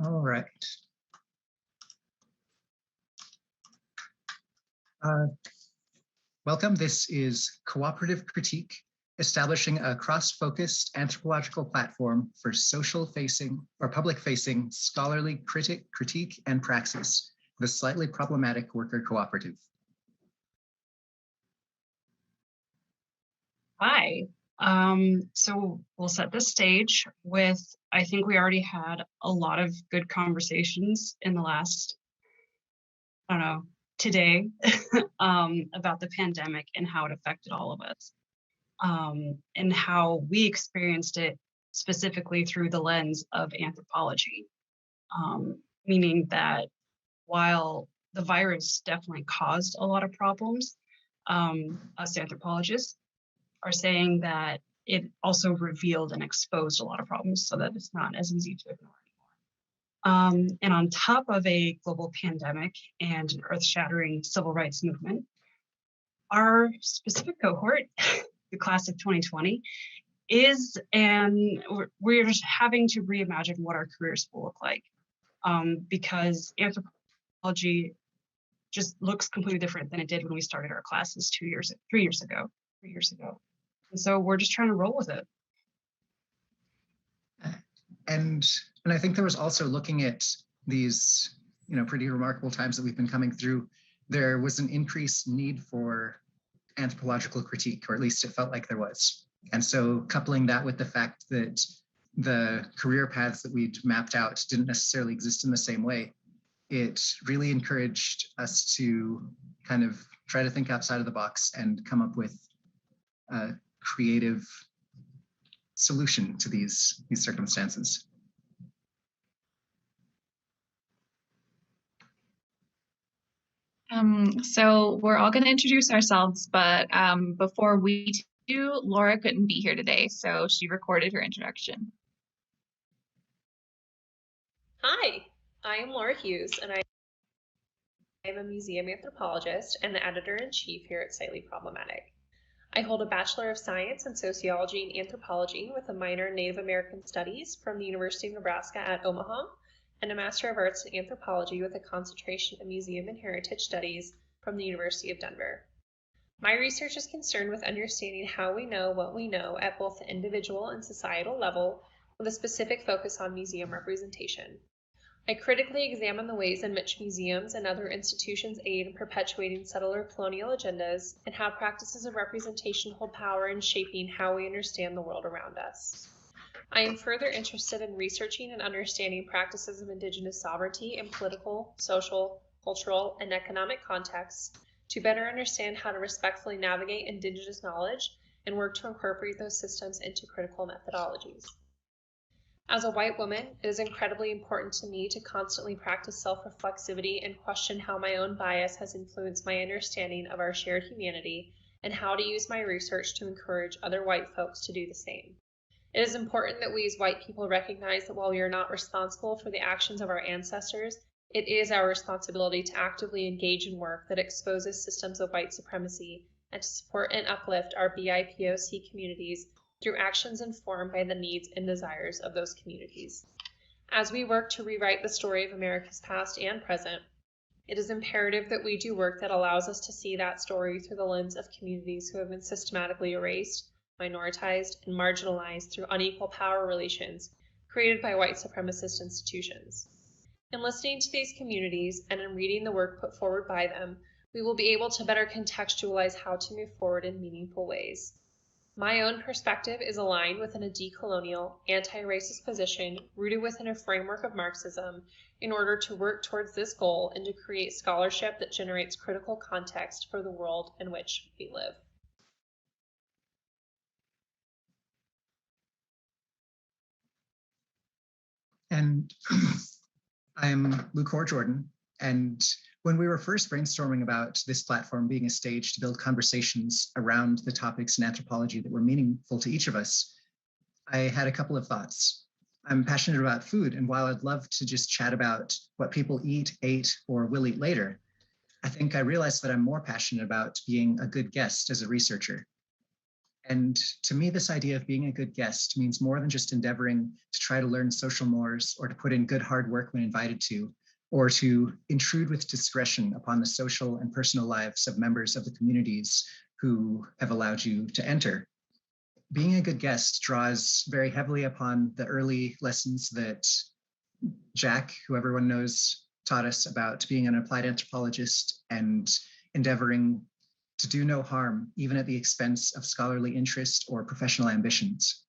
All right. Welcome. This is Cooperative Critique, establishing a cross-focused anthropological platform for social-facing or public-facing scholarly critique and praxis, the slightly problematic worker cooperative. Hi. So we'll set the stage with, I think we already had a lot of good conversations in the last, I don't know, today about the pandemic and how it affected all of us, and how we experienced it specifically through the lens of anthropology, meaning that while the virus definitely caused a lot of problems, us anthropologists are saying that it also revealed and exposed a lot of problems so that it's not as easy to ignore anymore. And on top of a global pandemic and an earth-shattering civil rights movement, our specific cohort, the class of 2020, we're just having to reimagine what our careers will look like, because anthropology just looks completely different than it did when we started our classes 3 years ago. And so we're just trying to roll with it. And I think there was also, looking at these, pretty remarkable times that we've been coming through, there was an increased need for anthropological critique, or at least it felt like there was. And so coupling that with the fact that the career paths that we'd mapped out didn't necessarily exist in the same way, it really encouraged us to kind of try to think outside of the box and come up with a creative solution to these circumstances. So we're all going to introduce ourselves, but before we do, Laura couldn't be here today, so she recorded her introduction. Hi, I am Laura Hughes, and I am a museum anthropologist and the editor-in-chief here at Slightly Problematic. I hold a Bachelor of Science in Sociology and Anthropology with a minor in Native American Studies from the University of Nebraska at Omaha, and a Master of Arts in Anthropology with a concentration in Museum and Heritage Studies from the University of Denver. My research is concerned with understanding how we know what we know at both the individual and societal level, with a specific focus on museum representation. I critically examine the ways in which museums and other institutions aid in perpetuating settler colonial agendas, and how practices of representation hold power in shaping how we understand the world around us. I am further interested in researching and understanding practices of Indigenous sovereignty in political, social, cultural, and economic contexts to better understand how to respectfully navigate Indigenous knowledge and work to incorporate those systems into critical methodologies. As a white woman, it is incredibly important to me to constantly practice self-reflexivity and question how my own bias has influenced my understanding of our shared humanity, and how to use my research to encourage other white folks to do the same. It is important that we as white people recognize that while we are not responsible for the actions of our ancestors, it is our responsibility to actively engage in work that exposes systems of white supremacy and to support and uplift our BIPOC communities through actions informed by the needs and desires of those communities. As we work to rewrite the story of America's past and present, it is imperative that we do work that allows us to see that story through the lens of communities who have been systematically erased, minoritized, and marginalized through unequal power relations created by white supremacist institutions. In listening to these communities and in reading the work put forward by them, we will be able to better contextualize how to move forward in meaningful ways. My own perspective is aligned within a decolonial, anti-racist position rooted within a framework of Marxism in order to work towards this goal and to create scholarship that generates critical context for the world in which we live. And I'm Lucor Jordan, and when we were first brainstorming about this platform being a stage to build conversations around the topics in anthropology that were meaningful to each of us, I had a couple of thoughts. I'm passionate about food, and while I'd love to just chat about what people eat, ate, or will eat later, I think I realized that I'm more passionate about being a good guest as a researcher. And to me, this idea of being a good guest means more than just endeavoring to try to learn social mores or to put in good hard work when invited to, or to intrude with discretion upon the social and personal lives of members of the communities who have allowed you to enter. Being a good guest draws very heavily upon the early lessons that Jack, who everyone knows, taught us about being an applied anthropologist and endeavoring to do no harm, even at the expense of scholarly interest or professional ambitions.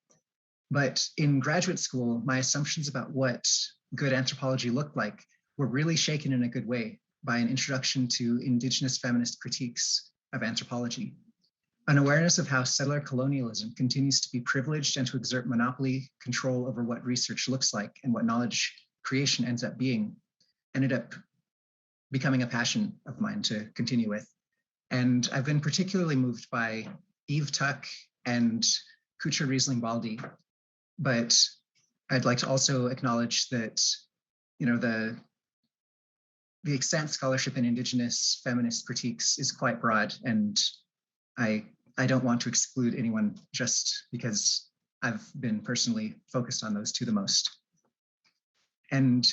But in graduate school, my assumptions about what good anthropology looked like were really shaken in a good way by an introduction to Indigenous feminist critiques of anthropology. An awareness of how settler colonialism continues to be privileged and to exert monopoly control over what research looks like and what knowledge creation ends up being, ended up becoming a passion of mine to continue with. And I've been particularly moved by Eve Tuck and Kucha Riesling-Baldi. But I'd like to also acknowledge that, the extant scholarship in Indigenous feminist critiques is quite broad, and I don't want to exclude anyone just because I've been personally focused on those two the most. And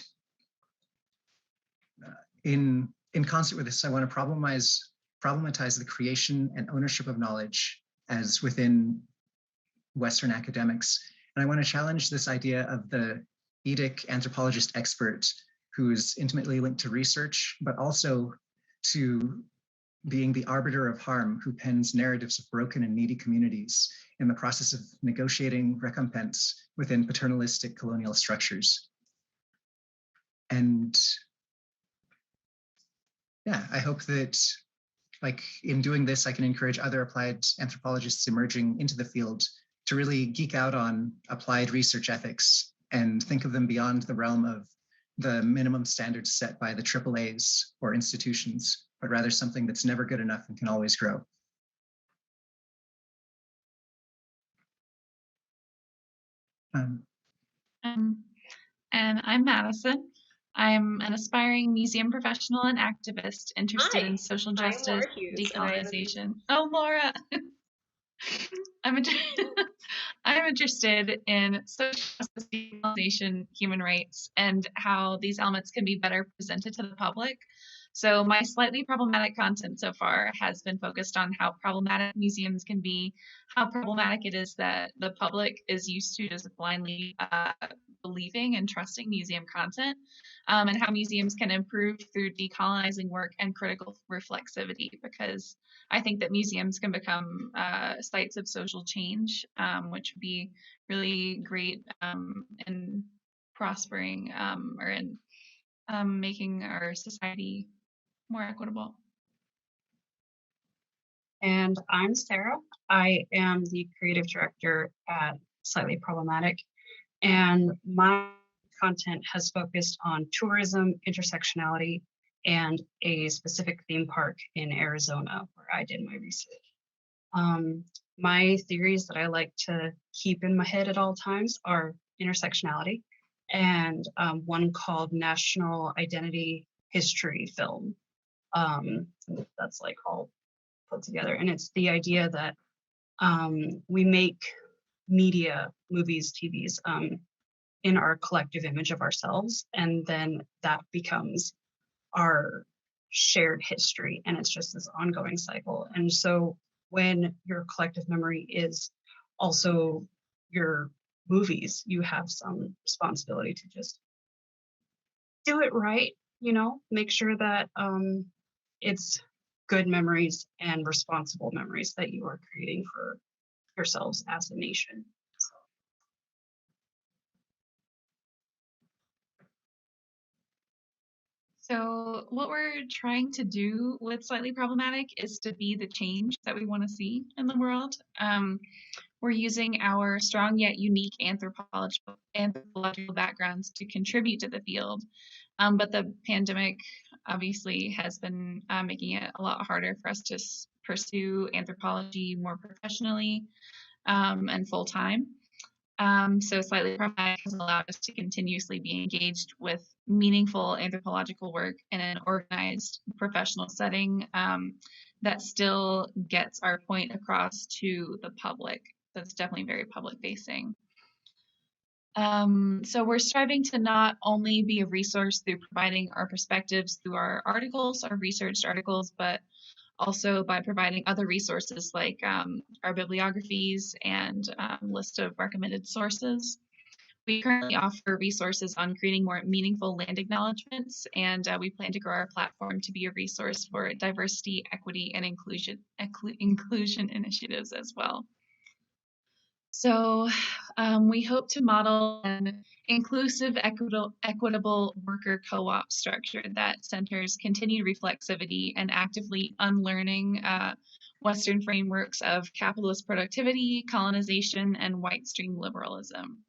in concert with this, I want to problematize the creation and ownership of knowledge as within Western academics. And I want to challenge this idea of the Edic anthropologist expert who's intimately linked to research, but also to being the arbiter of harm who pens narratives of broken and needy communities in the process of negotiating recompense within paternalistic colonial structures. And yeah, I hope that in doing this, I can encourage other applied anthropologists emerging into the field to really geek out on applied research ethics and think of them beyond the realm of the minimum standards set by the AAAs or institutions, but rather something that's never good enough and can always grow. And I'm Madison. I'm an aspiring museum professional and activist interested in social justice, decolonization. Oh, Laura! I'm interested in social justice, decolonization, human rights, and how these elements can be better presented to the public. So my slightly problematic content so far has been focused on how problematic museums can be, how problematic it is that the public is used to just blindly believing and trusting museum content, and how museums can improve through decolonizing work and critical reflexivity, because I think that museums can become sites of social change, which would be really great in prospering or in making our society more equitable. And I'm Sarah. I am the creative director at Slightly Problematic, and my content has focused on tourism, intersectionality, and a specific theme park in Arizona where I did my research. My theories that I like to keep in my head at all times are intersectionality and one called National Identity History Film. That's like all put together. And it's the idea that we make media, movies, TVs, in our collective image of ourselves, and then that becomes our shared history, and it's just this ongoing cycle. And so when your collective memory is also your movies, you have some responsibility to just do it right, make sure that it's good memories and responsible memories that you are creating for yourselves as a nation. So what we're trying to do with Slightly Problematic is to be the change that we want to see in the world. We're using our strong yet unique anthropological backgrounds to contribute to the field. But the pandemic obviously has been making it a lot harder for us to pursue anthropology more professionally and full time. So slightly problematic has allowed us to continuously be engaged with meaningful anthropological work in an organized professional setting that still gets our point across to the public. That's definitely very public facing. So we're striving to not only be a resource through providing our perspectives through our articles, our researched articles, but also by providing other resources like our bibliographies and list of recommended sources. We currently offer resources on creating more meaningful land acknowledgements, and we plan to grow our platform to be a resource for diversity, equity, and inclusion initiatives as well. So we hope to model an inclusive, equitable worker co-op structure that centers continued reflexivity and actively unlearning Western frameworks of capitalist productivity, colonization, and white stream liberalism.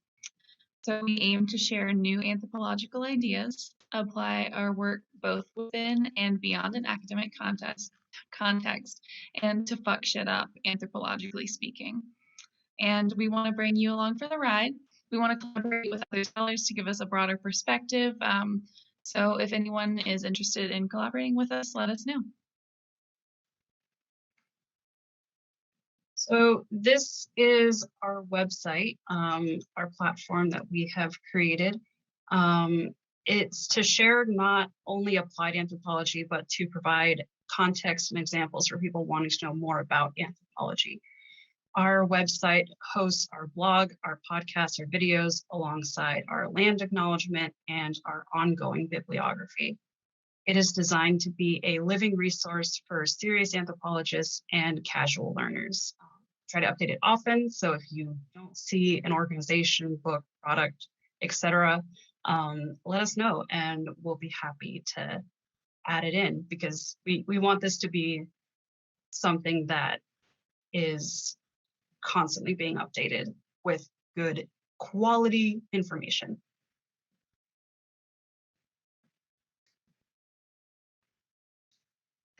So we aim to share new anthropological ideas, apply our work both within and beyond an academic context, and to fuck shit up, anthropologically speaking. And we want to bring you along for the ride. We want to collaborate with other scholars to give us a broader perspective. So if anyone is interested in collaborating with us, let us know. So this is our website, our platform that we have created. It's to share not only applied anthropology, but to provide context and examples for people wanting to know more about anthropology. Our website hosts our blog, our podcasts, our videos, alongside our land acknowledgement and our ongoing bibliography. It is designed to be a living resource for serious anthropologists and casual learners. Try to update it often, so if you don't see an organization, book, product, etc., let us know and we'll be happy to add it in, because we want this to be something that is constantly being updated with good quality information.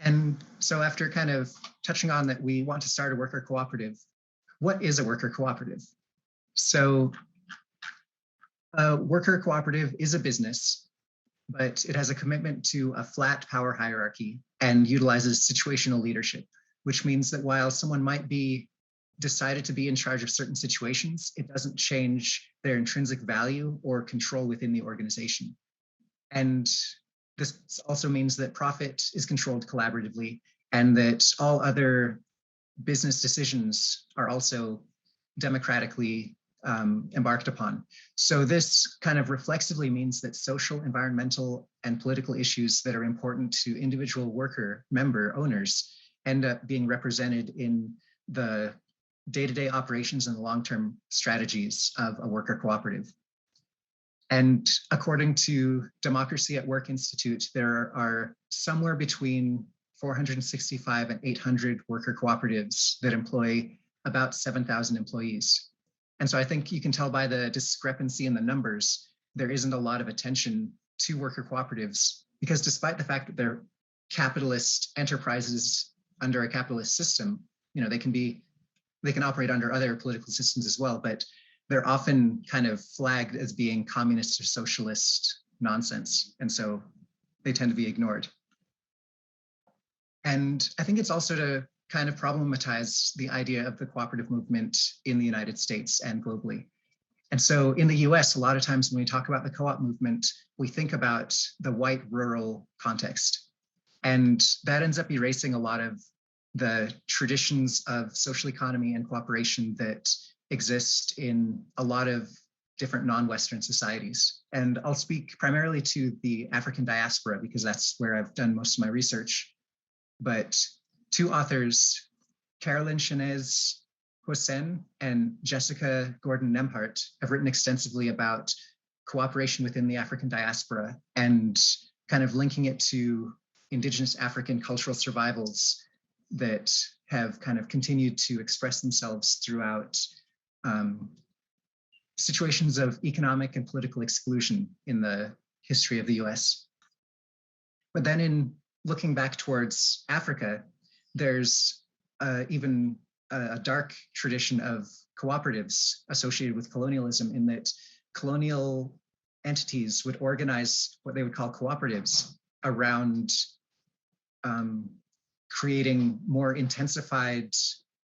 And so after kind of touching on that we want to start a worker cooperative, what is a worker cooperative? So a worker cooperative is a business, but it has a commitment to a flat power hierarchy and utilizes situational leadership, which means that while someone might be decided to be in charge of certain situations, it doesn't change their intrinsic value or control within the organization. And this also means that profit is controlled collaboratively and that all other business decisions are also democratically embarked upon. So this kind of reflexively means that social, environmental, and political issues that are important to individual worker member owners end up being represented in the day-to-day operations and long-term strategies of a worker cooperative. And according to Democracy at Work Institute, there are somewhere between 465 and 800 worker cooperatives that employ about 7,000 employees. And so I think you can tell by the discrepancy in the numbers, there isn't a lot of attention to worker cooperatives, because despite the fact that they're capitalist enterprises under a capitalist system, you know, they can operate under other political systems as well, but they're often kind of flagged as being communist or socialist nonsense. And so they tend to be ignored. And I think it's also to kind of problematize the idea of the cooperative movement in the United States and globally. And so in the US, a lot of times when we talk about the co-op movement, we think about the white rural context. And that ends up erasing a lot of the traditions of social economy and cooperation that exist in a lot of different non-Western societies. And I'll speak primarily to the African diaspora because that's where I've done most of my research. But two authors, Carolyn Shanez Hossein and Jessica Gordon-Nembhard, have written extensively about cooperation within the African diaspora and kind of linking it to Indigenous African cultural survivals that have kind of continued to express themselves throughout situations of economic and political exclusion in the history of the US. But then in looking back towards Africa, there's even a dark tradition of cooperatives associated with colonialism, in that colonial entities would organize what they would call cooperatives around creating more intensified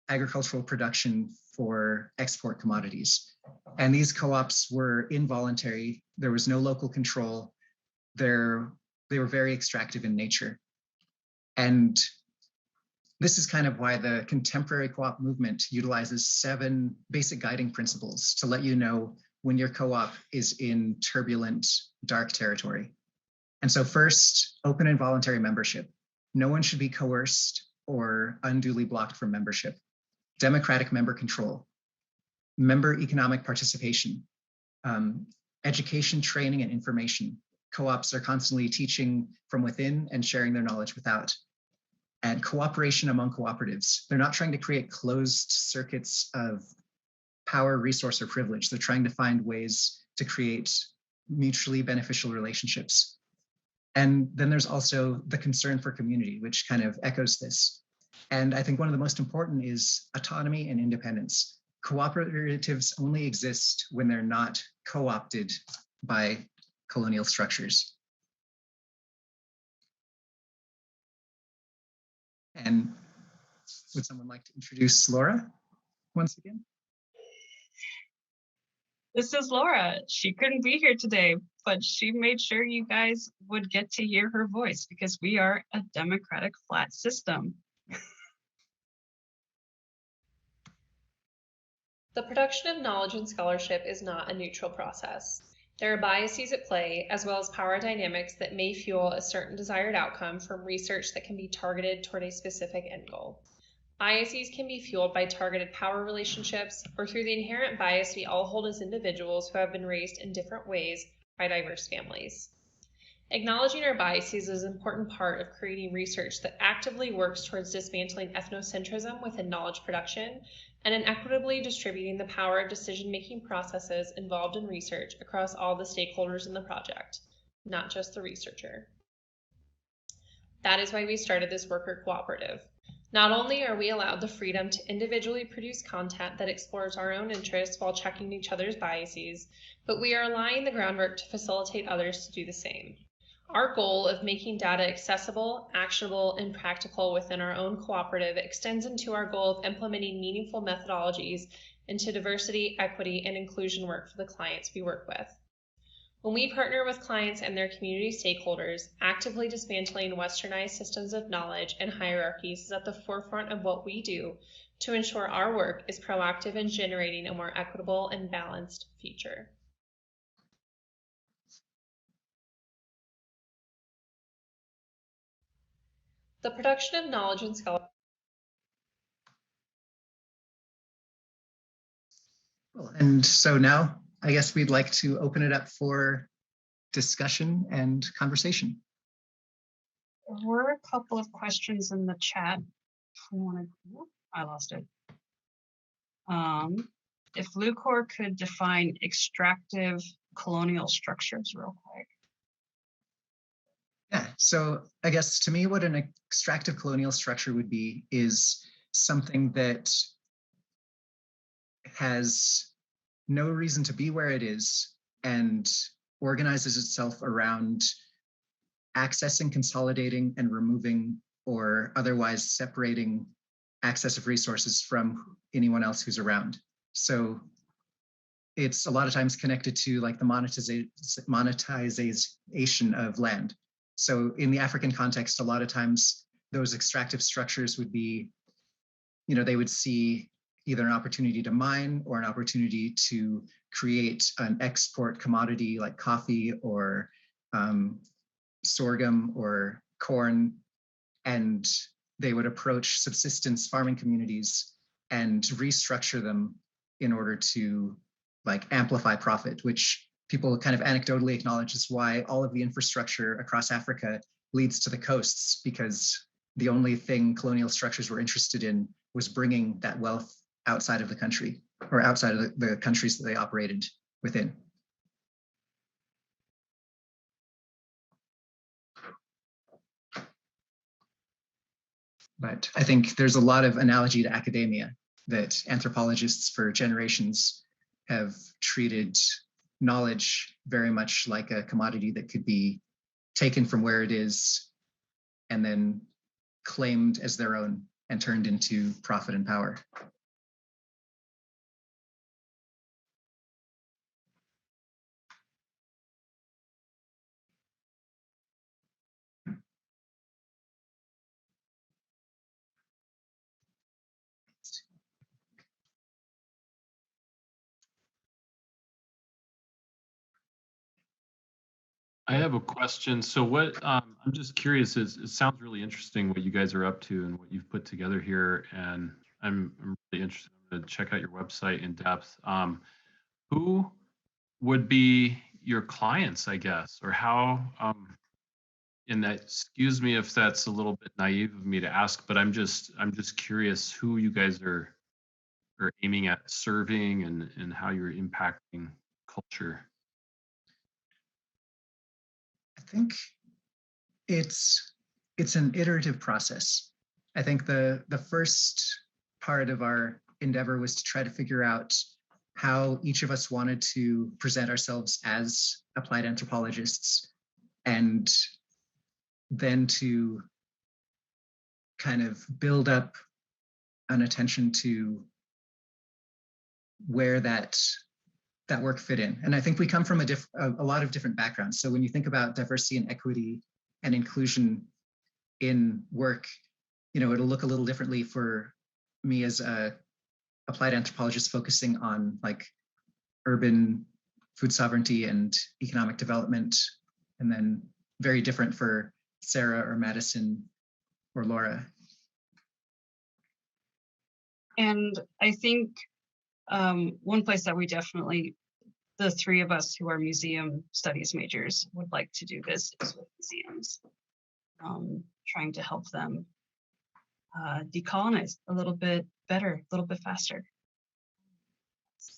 agricultural production for export commodities. And these co-ops were involuntary. There was no local control. They were very extractive in nature. And this is kind of why the contemporary co-op movement utilizes 7 basic guiding principles to let you know when your co-op is in turbulent, dark territory. And so first, open and voluntary membership. No one should be coerced or unduly blocked from membership. Democratic member control. Member economic participation. Education, training, and information. Co-ops are constantly teaching from within and sharing their knowledge without. And cooperation among cooperatives. They're not trying to create closed circuits of power, resource, or privilege. They're trying to find ways to create mutually beneficial relationships. And then there's also the concern for community, which kind of echoes this. And I think one of the most important is autonomy and independence. Cooperatives only exist when they're not co-opted by colonial structures. And would someone like to introduce Laura once again? This is Laura. She couldn't be here today, but she made sure you guys would get to hear her voice because we are a democratic flat system. The production of knowledge and scholarship is not a neutral process. There are biases at play, as well as power dynamics that may fuel a certain desired outcome from research that can be targeted toward a specific end goal. Biases can be fueled by targeted power relationships or through the inherent bias we all hold as individuals who have been raised in different ways by diverse families. Acknowledging our biases is an important part of creating research that actively works towards dismantling ethnocentrism within knowledge production and in equitably distributing the power of decision-making processes involved in research across all the stakeholders in the project, not just the researcher. That is why we started this worker cooperative. Not only are we allowed the freedom to individually produce content that explores our own interests while checking each other's biases, but we are laying the groundwork to facilitate others to do the same. Our goal of making data accessible, actionable, and practical within our own cooperative extends into our goal of implementing meaningful methodologies into diversity, equity, and inclusion work for the clients we work with. When we partner with clients and their community stakeholders, actively dismantling westernized systems of knowledge and hierarchies is at the forefront of what we do to ensure our work is proactive in generating a more equitable and balanced future. The production of knowledge and scholarship. Well, and so now I guess we'd like to open it up for discussion and conversation. There were a couple of questions in the chat. I lost it. If Lucor could define extractive colonial structures real quick. Yeah, so I guess to me what an extractive colonial structure would be is something that has no reason to be where it is and organizes itself around accessing, consolidating, and removing or otherwise separating access of resources from anyone else who's around. So it's a lot of times connected to like the monetization of land. So in the African context, a lot of times those extractive structures would be, they would see either an opportunity to mine or an opportunity to create an export commodity like coffee or sorghum or corn, and they would approach subsistence farming communities and restructure them in order to amplify profit, which people kind of anecdotally acknowledge is why all of the infrastructure across Africa leads to the coasts, because the only thing colonial structures were interested in was bringing that wealth outside of the country or outside of the countries that they operated within. But I think there's a lot of analogy to academia. that anthropologists for generations have treated knowledge very much like a commodity that could be taken from where it is and then claimed as their own and turned into profit and power. I have a question. So what I'm just curious, it sounds really interesting what you guys are up to and what you've put together here. And I'm really interested to check out your website in depth. Who would be your clients, I guess, or how, and that, excuse me if that's a little bit naive of me to ask, but I'm just curious who you guys are aiming at serving and how you're impacting culture. I think it's an iterative process. I think the first part of our endeavor was to try to figure out how each of us wanted to present ourselves as applied anthropologists, and then to kind of build up an attention to where that work fit in. And I think we come from a lot of different backgrounds. So when you think about diversity and equity and inclusion in work, it'll look a little differently for me as a applied anthropologist focusing on like urban food sovereignty and economic development, and then very different for Sarah or Madison or Laura. And I think one place that we definitely, the three of us who are museum studies majors, would like to do this is with museums, trying to help them decolonize a little bit better, a little bit faster.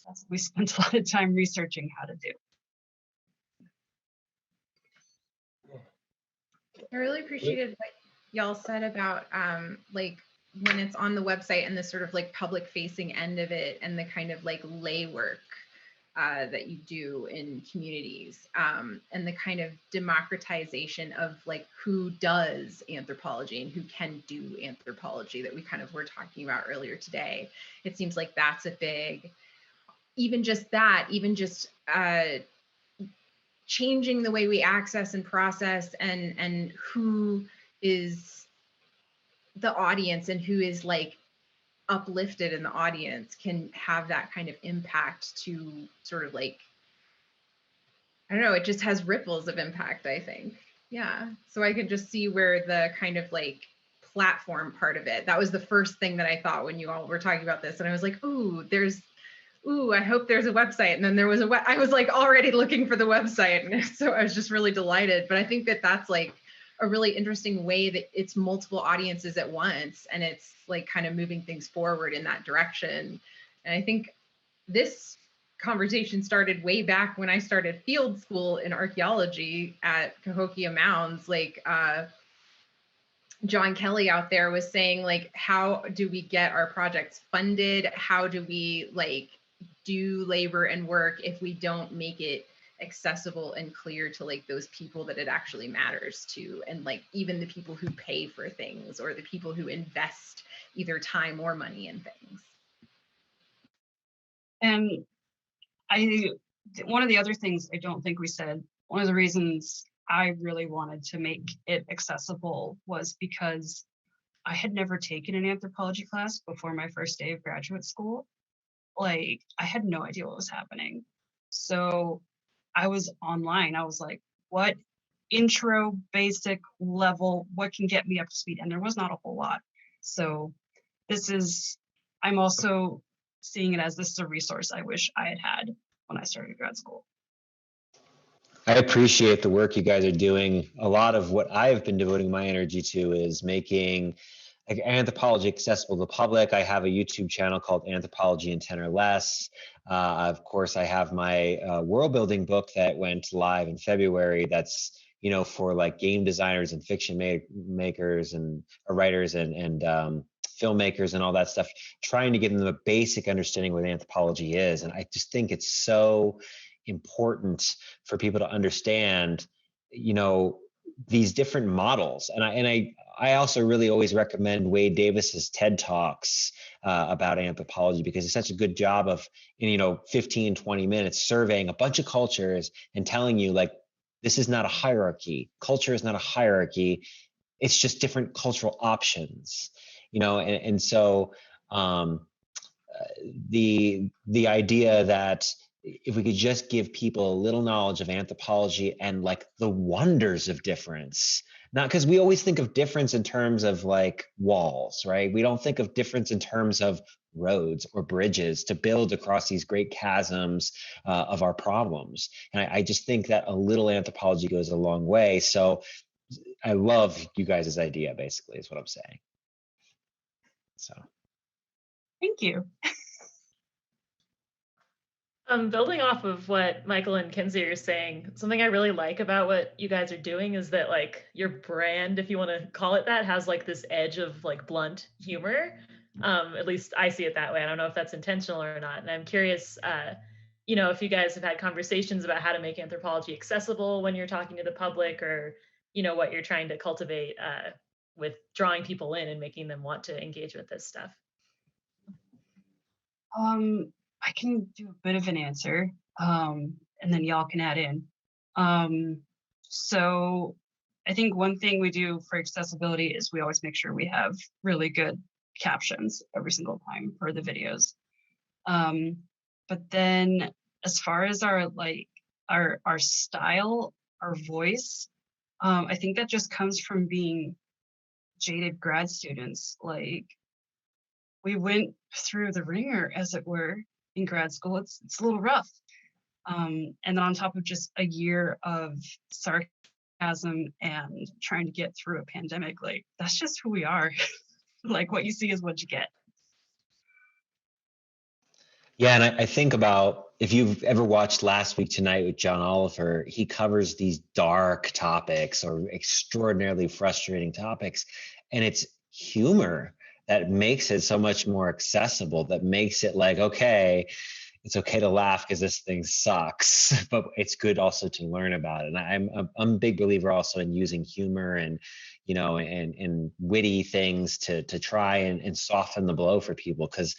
That's what we spent a lot of time researching how to do. I really appreciated what y'all said about like when it's on the website and the sort of like public facing end of it and the kind of like lay work that you do in communities, and the kind of democratization of like who does anthropology and who can do anthropology that we kind of were talking about earlier today. It seems like that's a big, even just changing the way we access and process and who is the audience and who is like uplifted in the audience can have that kind of impact to sort of like, I don't know, it just has ripples of impact, I think. Yeah. So I could just see where the kind of like platform part of it, that was the first thing that I thought when you all were talking about this. And I was like, I hope there's a website. And then there was I was like already looking for the website. And so I was just really delighted. But I think that that's like a really interesting way that it's multiple audiences at once. And it's like kind of moving things forward in that direction. And I think this conversation started way back when I started field school in archaeology at Cahokia Mounds. Like John Kelly out there was saying, like, how do we get our projects funded? How do we like do labor and work if we don't make it accessible and clear to like those people that it actually matters to, and like even the people who pay for things or the people who invest either time or money in things. And one of the other things I don't think we said, one of the reasons I really wanted to make it accessible was because I had never taken an anthropology class before my first day of graduate school. Like, I had no idea what was happening. So I was online. I was like, what intro, basic level, what can get me up to speed? And there was not a whole lot. So I'm also seeing it as this is a resource I wish I had had when I started grad school. I appreciate the work you guys are doing. A lot of what I've been devoting my energy to is making anthropology accessible to the public. I have a YouTube channel called Anthropology in 10 or Less. Of course, I have my world building book that went live in February. That's, for like game designers and fiction makers and writers and filmmakers and all that stuff, trying to give them a basic understanding what anthropology is. And I just think it's so important for people to understand, you know, these different models. And I also really always recommend Wade Davis's TED Talks about anthropology, because it's such a good job of, in 15, 20 minutes surveying a bunch of cultures and telling you, like, this is not a hierarchy. Culture is not a hierarchy. It's just different cultural options, and so the idea that if we could just give people a little knowledge of anthropology and like the wonders of difference, not because we always think of difference in terms of like walls, right? We don't think of difference in terms of roads or bridges to build across these great chasms of our problems. And I just think that a little anthropology goes a long way. So I love you guys' idea, basically, is what I'm saying. So. Thank you. Building off of what Michael and Kinsey are saying, something I really like about what you guys are doing is that, like, your brand, if you want to call it that, has like this edge of like blunt humor. At least I see it that way. I don't know if that's intentional or not. And I'm curious, if you guys have had conversations about how to make anthropology accessible when you're talking to the public, or, what you're trying to cultivate with drawing people in and making them want to engage with this stuff. I can do a bit of an answer, and then y'all can add in. So I think one thing we do for accessibility is we always make sure we have really good captions every single time for the videos. But then as far as our style, our voice, I think that just comes from being jaded grad students. Like, we went through the ringer, as it were, in grad school. It's a little rough. And then on top of just a year of sarcasm and trying to get through a pandemic, like, that's just who we are. Like, what you see is what you get. Yeah, and I think about, if you've ever watched Last Week Tonight with John Oliver, he covers these dark topics or extraordinarily frustrating topics, and it's humor that makes it so much more accessible, that makes it like, okay, it's okay to laugh because this thing sucks, but it's good also to learn about it. And I'm a big believer also in using humor and, and witty things to try and soften the blow for people. Because,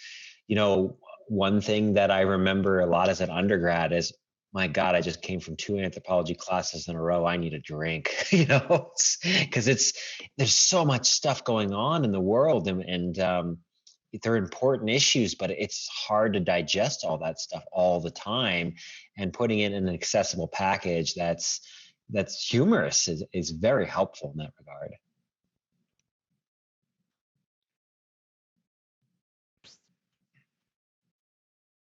one thing that I remember a lot as an undergrad is, my God, I just came from 2 anthropology classes in a row. I need a drink, because there's so much stuff going on in the world, and they're important issues, but it's hard to digest all that stuff all the time. And putting it in an accessible package that's humorous is very helpful in that regard.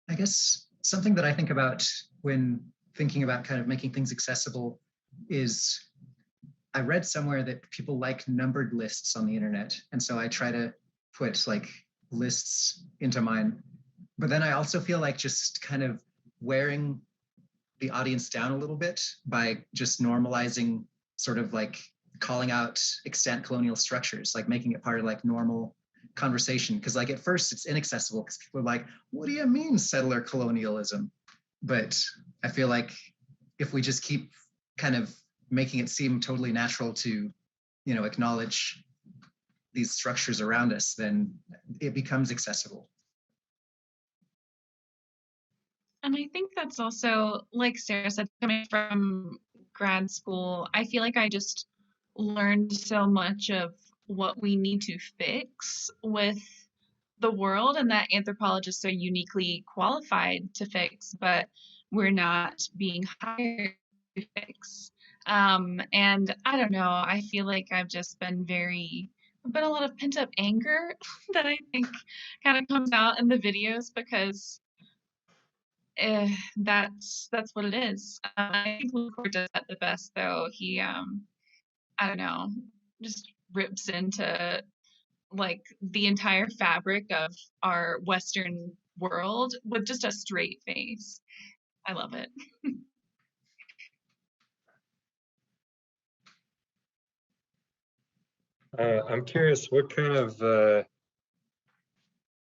I guess something that I think about when thinking about kind of making things accessible is, I read somewhere that people like numbered lists on the internet. And so I try to put like lists into mine. But then I also feel like just kind of wearing the audience down a little bit by just normalizing, sort of like calling out extant colonial structures, like making it part of like normal conversation. Because like at first it's inaccessible because people are like, what do you mean settler colonialism? But I feel like if we just keep kind of making it seem totally natural to, acknowledge these structures around us, then it becomes accessible. And I think that's also, like Sarah said, coming from grad school, I feel like I just learned so much of what we need to fix with the world, and that anthropologists are uniquely qualified to fix, but we're not being hired to fix. And I don't know, I feel like I've just been a lot of pent up anger that I think kind of comes out in the videos, because that's what it is. I think Lucor does that the best, though. He, I don't know, just rips into like the entire fabric of our Western world with just a straight face. I love it. I'm curious, what kind of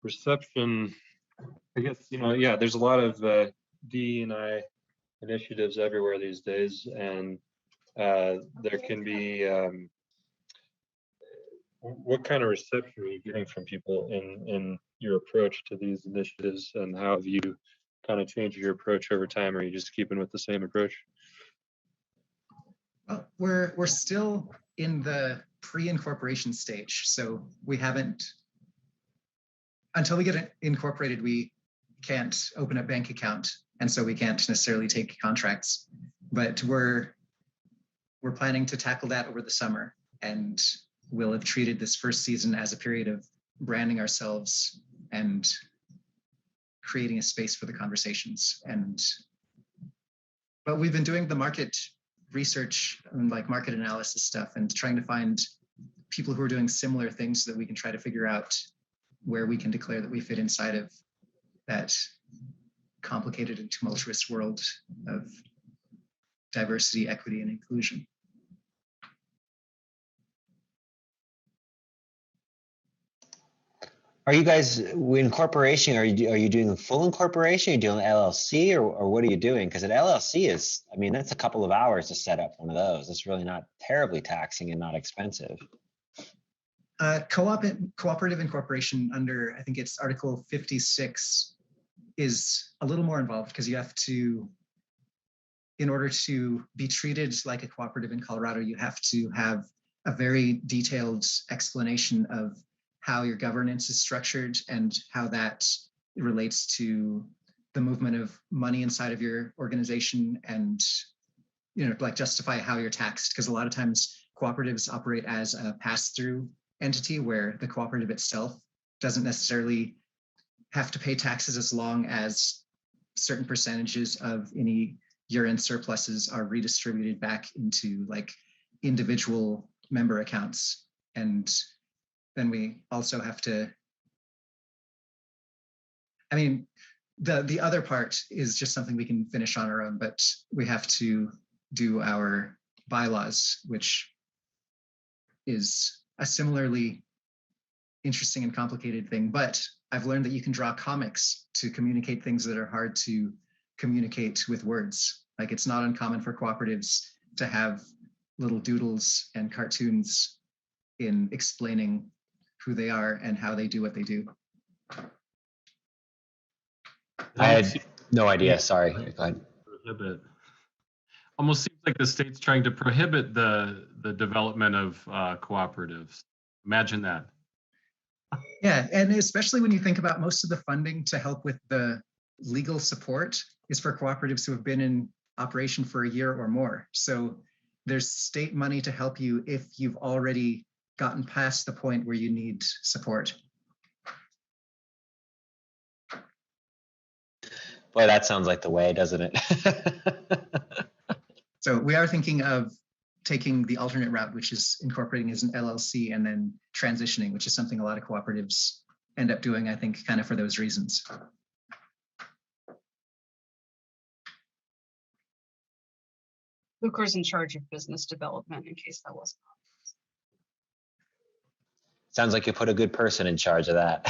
reception, I guess, yeah, there's a lot of DE&I initiatives everywhere these days, and there can be, what kind of reception are you getting from people in your approach to these initiatives, and how have you kind of changed your approach over time, or are you just keeping with the same approach? Well, we're still in the pre-incorporation stage, so we haven't, until we get it incorporated, we can't open a bank account, and so we can't necessarily take contracts. But we're planning to tackle that over the summer, and we'll have treated this first season as a period of branding ourselves and creating a space for the conversations. But we've been doing the market research and like market analysis stuff and trying to find people who are doing similar things so that we can try to figure out where we can declare that we fit inside of that complicated and tumultuous world of diversity, equity, and inclusion. Are you guys incorporation? Are you doing full incorporation? Are you doing LLC, or what are you doing? Because an LLC is, I mean, that's a couple of hours to set up one of those. It's really not terribly taxing and not expensive. Cooperative incorporation under, I think it's Article 56, is a little more involved because you have to, in order to be treated like a cooperative in Colorado, you have to have a very detailed explanation of how your governance is structured and how that relates to the movement of money inside of your organization, and like justify how you're taxed, because a lot of times cooperatives operate as a pass-through entity where the cooperative itself doesn't necessarily have to pay taxes as long as certain percentages of any year-end surpluses are redistributed back into like individual member accounts. And then we also have to, I mean, the other part is just something we can finish on our own, but we have to do our bylaws, which is a similarly interesting and complicated thing. But I've learned that you can draw comics to communicate things that are hard to communicate with words. Like, it's not uncommon for cooperatives to have little doodles and cartoons in explaining who they are and how they do what they do. I had no idea. Sorry. Go ahead. Prohibit. Almost seems like the state's trying to prohibit the development of cooperatives. Imagine that. Yeah, and especially when you think about most of the funding to help with the legal support is for cooperatives who have been in operation for a year or more. So there's state money to help you if you've already gotten past the point where you need support. Boy, that sounds like the way, doesn't it? So we are thinking of taking the alternate route, which is incorporating as an LLC and then transitioning, which is something a lot of cooperatives end up doing, I think, kind of for those reasons. Lucor's in charge of business development, in case that wasn't obvious. Sounds like you put a good person in charge of that.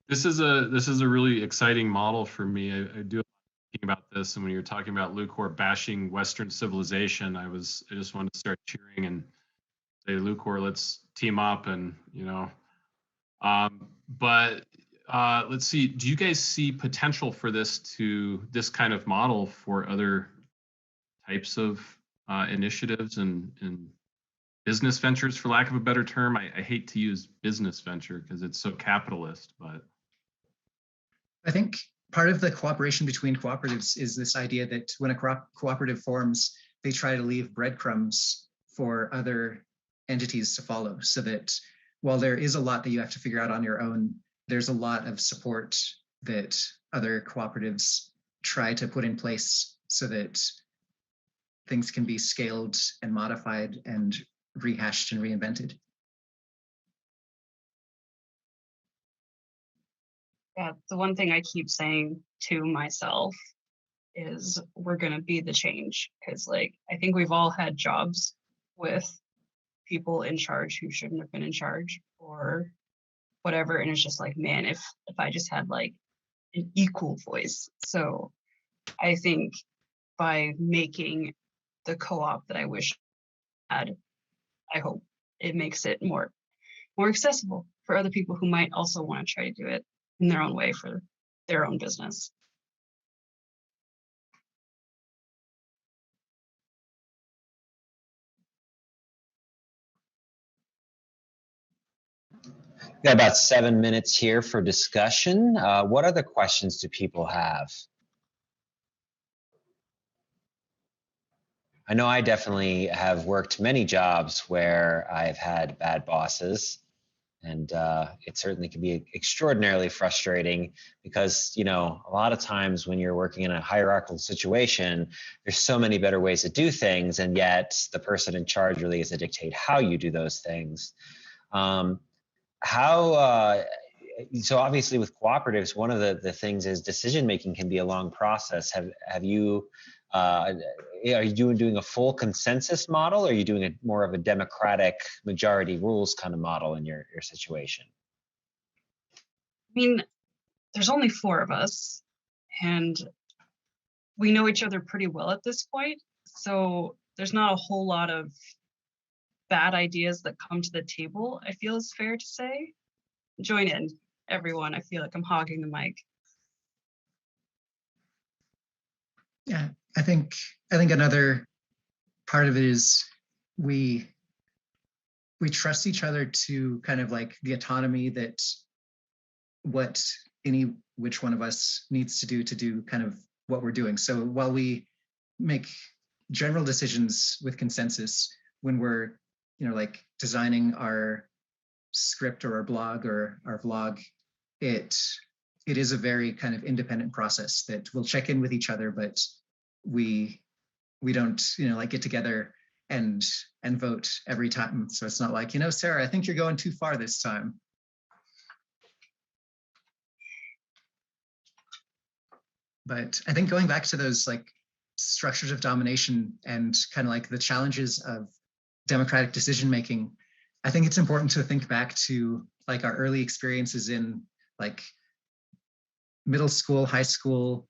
This is a really exciting model for me. I do think about this, and when you're talking about Lucor bashing Western civilization, I just wanted to start cheering and say, Lucor, let's team up, and but let's see. Do you guys see potential for this kind of model for other types of initiatives and business ventures, for lack of a better term? I hate to use business venture because it's so capitalist, but I think part of the cooperation between cooperatives is this idea that when a cooperative forms, they try to leave breadcrumbs for other entities to follow, so that while there is a lot that you have to figure out on your own, there's a lot of support that other cooperatives try to put in place so that things can be scaled and modified and rehashed and reinvented. Yeah, the one thing I keep saying to myself is we're going to be the change, because like I think we've all had jobs with people in charge who shouldn't have been in charge or whatever. And it's just like, man, if I just had like an equal voice. So I think by making the co-op that I wish I had, I hope it makes it more accessible for other people who might also want to try to do it in their own way for their own business. Got about 7 minutes here for discussion. What other questions do people have? I know I definitely have worked many jobs where I've had bad bosses, and it certainly can be extraordinarily frustrating because, you know, a lot of times when you're working in a hierarchical situation, there's so many better ways to do things, and yet the person in charge really is to dictate how you do those things. So obviously with cooperatives, one of the things is decision making can be a long process. Have you are you doing a full consensus model, or are you doing a more of a democratic majority rules kind of model in your situation? I mean, there's only 4 of us, and we know each other pretty well at this point. So there's not a whole lot of bad ideas that come to the table, I feel is fair to say. Join in, everyone. I feel like I'm hogging the mic. Yeah, I think another part of it is we trust each other to kind of like the autonomy that which one of us needs to do kind of what we're doing. So while we make general decisions with consensus when we're, you know, like designing our script or our blog or our vlog, it is a very kind of independent process that we'll check in with each other, but we don't, you know, like get together and vote every time. So it's not like, you know, Sarah, I think you're going too far this time. But I think going back to those like structures of domination and kind of like the challenges of democratic decision making, I think it's important to think back to like our early experiences in like middle school, high school,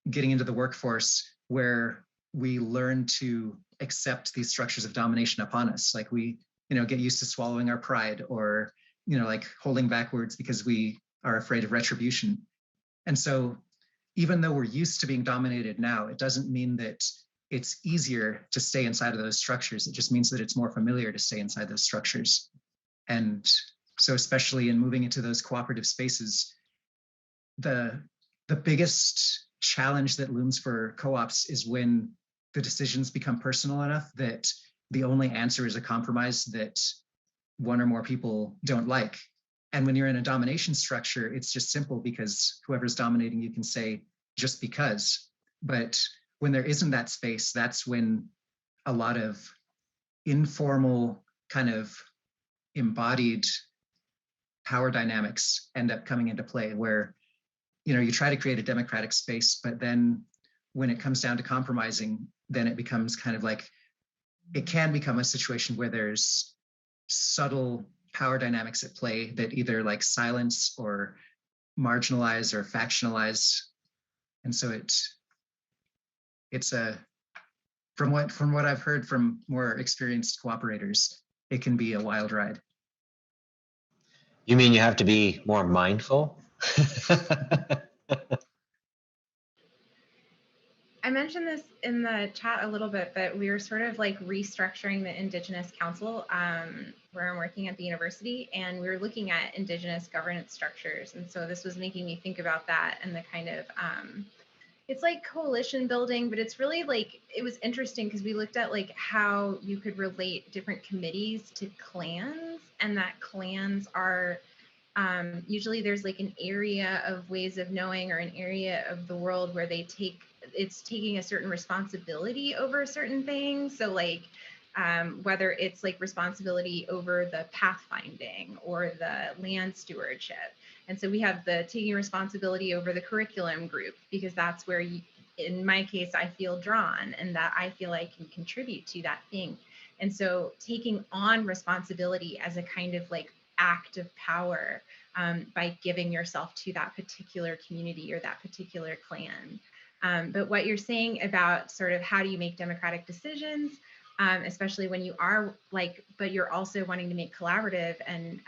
getting into the workforce, where we learn to accept these structures of domination upon us. Like we, you know, get used to swallowing our pride, or, you know, like holding back words because we are afraid of retribution. And so even though we're used to being dominated now, it doesn't mean that it's easier to stay inside of those structures. It just means that it's more familiar to stay inside those structures. And so especially in moving into those cooperative spaces, the biggest challenge that looms for co-ops is when the decisions become personal enough that the only answer is a compromise that one or more people don't like. And when you're in a domination structure, it's just simple because whoever's dominating you can say just because. But when there isn't that space, that's when a lot of informal kind of embodied power dynamics end up coming into play, where, you know, you try to create a democratic space, but then when it comes down to compromising, then it becomes kind of like, it can become a situation where there's subtle power dynamics at play that either like silence or marginalize or factionalize. And so it's from what I've heard from more experienced cooperators, it can be a wild ride. You mean you have to be more mindful? I mentioned this in the chat a little bit, but we were sort of like restructuring the Indigenous Council where I'm working at the university, and we were looking at Indigenous governance structures. And so this was making me think about that and the kind of, it's like coalition building, but it's really like, it was interesting because we looked at like how you could relate different committees to clans, and that clans are, usually there's like an area of ways of knowing or an area of the world where it's taking a certain responsibility over certain things. So like whether it's like responsibility over the pathfinding or the land stewardship. And so we have the taking responsibility over the curriculum group, because that's where in my case, I feel drawn and that I feel I can contribute to that thing. And so taking on responsibility as a kind of like act of power by giving yourself to that particular community or that particular clan. But what you're saying about sort of how do you make democratic decisions, especially when you are like, but you're also wanting to make collaborative and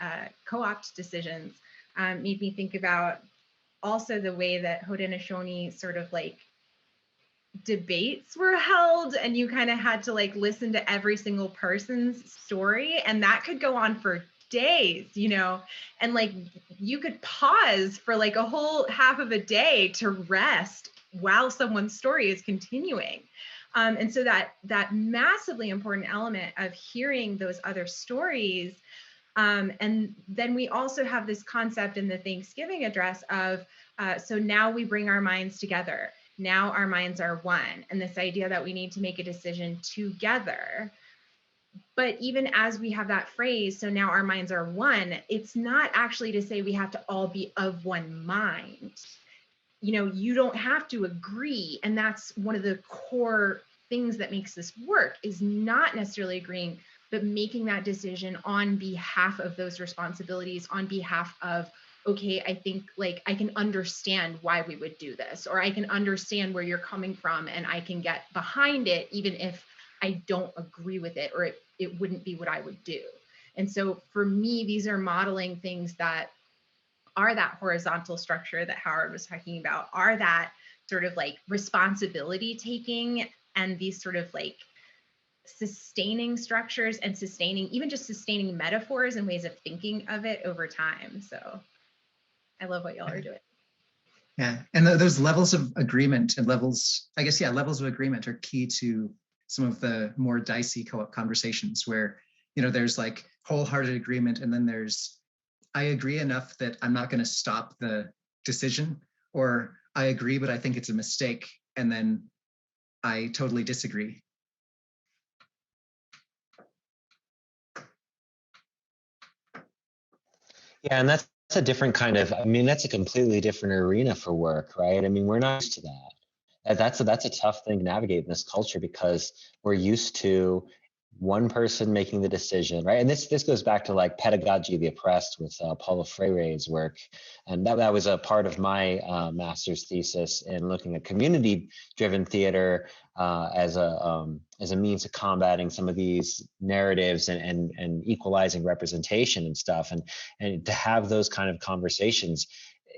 co-opt decisions, made me think about also the way that Haudenosaunee sort of like debates were held, and you kind of had to like listen to every single person's story, and that could go on for days, you know, and like you could pause for like a whole half of a day to rest while someone's story is continuing. And so that massively important element of hearing those other stories. And then we also have this concept in the Thanksgiving address of, so now we bring our minds together. Now our minds are one. And this idea that we need to make a decision together. But even as we have that phrase, so now our minds are one, it's not actually to say we have to all be of one mind. You know, you don't have to agree. And that's one of the core things that makes this work, is not necessarily agreeing, but making that decision on behalf of those responsibilities, on behalf of, okay, I think like I can understand why we would do this, or I can understand where you're coming from and I can get behind it, even if I don't agree with it, or it wouldn't be what I would do. And so for me, these are modeling things that are that horizontal structure that Howard was talking about, are that sort of like responsibility taking, and these sort of like sustaining structures and sustaining, even just sustaining metaphors and ways of thinking of it over time. So I love what y'all are doing. Yeah, and those levels of agreement and levels, I guess, yeah, levels of agreement are key to some of the more dicey co-op conversations where, you know, there's like wholehearted agreement, and then there's, I agree enough that I'm not going to stop the decision, or I agree, but I think it's a mistake, and then I totally disagree. Yeah, and that's a different kind of, I mean, that's a completely different arena for work, right? I mean, we're not used to that. That's a tough thing to navigate in this culture, because we're used to one person making the decision, right? And this goes back to like Pedagogy of the Oppressed with Paulo Freire's work, and that was a part of my master's thesis in looking at community-driven theater as a means of combating some of these narratives and equalizing representation and stuff, and to have those kind of conversations.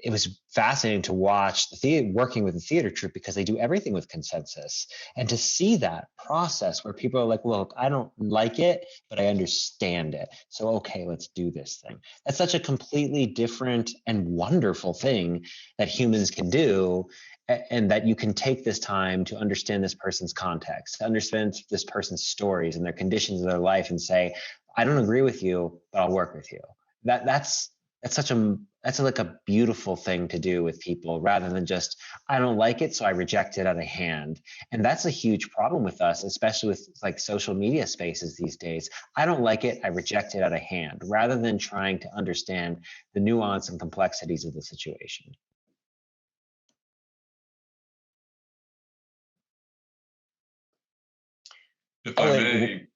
It was fascinating to watch the theater, working with the theater troupe, because they do everything with consensus, and to see that process where people are like, look, I don't like it, but I understand it. So, okay, let's do this thing. That's such a completely different and wonderful thing that humans can do, and that you can take this time to understand this person's context, to understand this person's stories and their conditions of their life, and say, I don't agree with you, but I'll work with you. That's like a beautiful thing to do with people, rather than just, I don't like it, so I reject it out of hand. And that's a huge problem with us, especially with like social media spaces these days. I don't like it, I reject it out of hand, rather than trying to understand the nuance and complexities of the situation. If I may,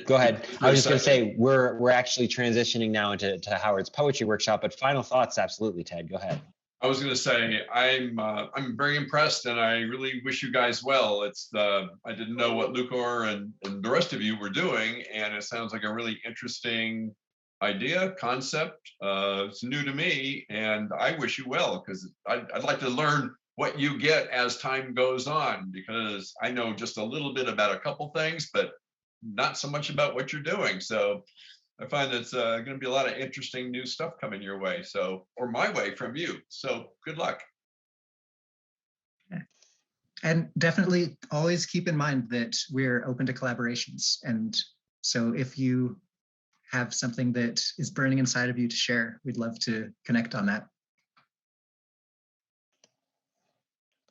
go ahead. I was just going to say, we're actually transitioning now into Howard's poetry workshop, but final thoughts, absolutely, Ted, go ahead. I was going to say, I'm very impressed, and I really wish you guys well. I didn't know what Lucor and the rest of you were doing, and it sounds like a really interesting idea, concept. It's new to me, and I wish you well, because I'd like to learn what you get as time goes on, because I know just a little bit about a couple things, but not so much about what you're doing. So I find it's going to be a lot of interesting new stuff coming your way, or my way from you. So good luck. And definitely always keep in mind that we're open to collaborations. And so if you have something that is burning inside of you to share, we'd love to connect on that.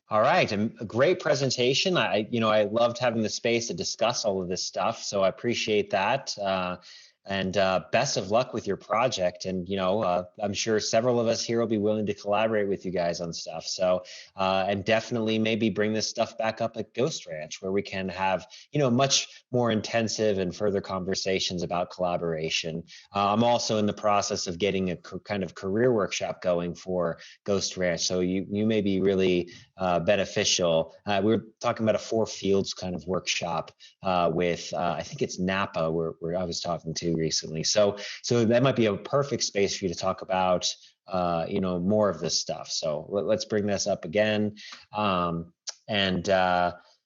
All right, a great presentation. I loved having the space to discuss all of this stuff, so I appreciate that. And best of luck with your project. And, I'm sure several of us here will be willing to collaborate with you guys on stuff. So, and definitely maybe bring this stuff back up at Ghost Ranch, where we can have, much more intensive and further conversations about collaboration. I'm also in the process of getting a kind of career workshop going for Ghost Ranch. So you may be really beneficial. We were talking about a 4 fields kind of workshop with, I think it's Napa, where I was talking to recently. So that might be a perfect space for you to talk about, more of this stuff. So let's bring this up again. And